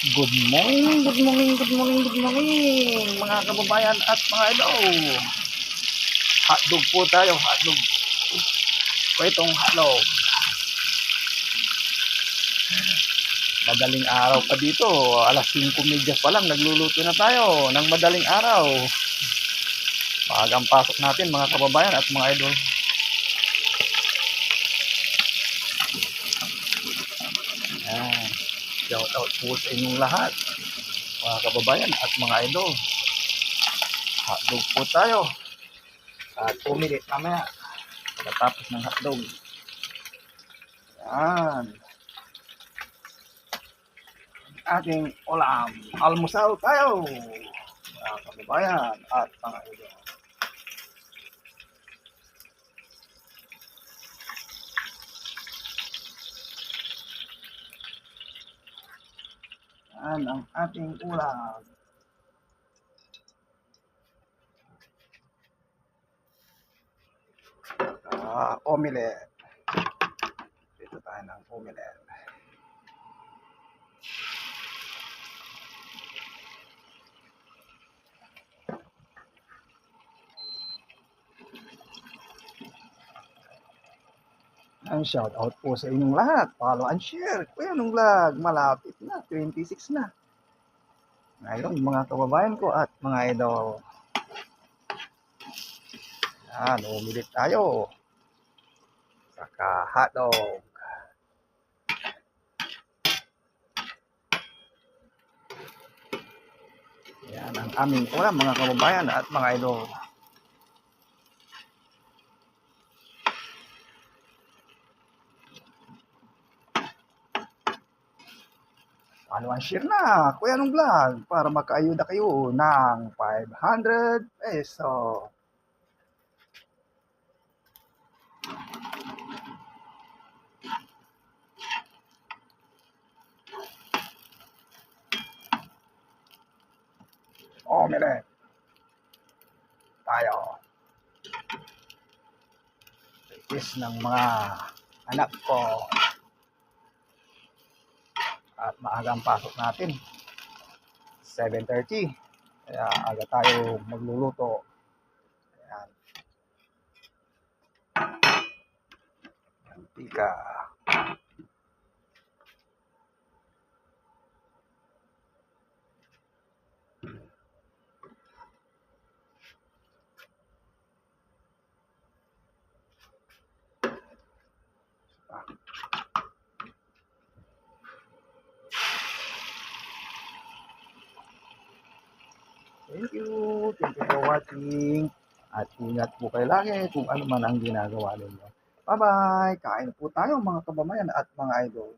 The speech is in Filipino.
Good morning, good morning, good morning, good morning mga kababayan at mga idol. Hotdog po tayo, hotdog. Itong hotdog. Madaling araw pa dito, alas 5:30 pa lang nagluluto na tayo ng madaling araw. Maagang pasok natin mga kababayan at mga idol. Ayan. Shout out po sa inyong lahat mga kababayan at mga idol. Hotdog po tayo at 2 minutes mamaya pagkatapos ng hotdog. Yan ating ulam, almusal tayo mga kababayan at mga idol. Yan ang ating ulam. Omelette. Dito tayo ng omelette. Ang shout out po sa inyong lahat. Follow and share. Kuya nung vlog, malapit na. 26 na. Ngayon mga kababayan ko at mga idol. Yan, umilit tayo. Saka hotdog. Yan ang aming ulam mga kababayan at mga idol. Follow and share na, Kuya nung vlog, para makaayuda kayo ng 500 peso. Omelette tayo. Itis ng mga anak ko. At maagang pasok natin 7:30, kaya aga tayo magluluto. Ayan. Mantika. Thank you for watching. At ingat po kayo lagi kung ano man ang ginagawa ninyo. Bye-bye! Kain po tayo mga kababayan at mga idol.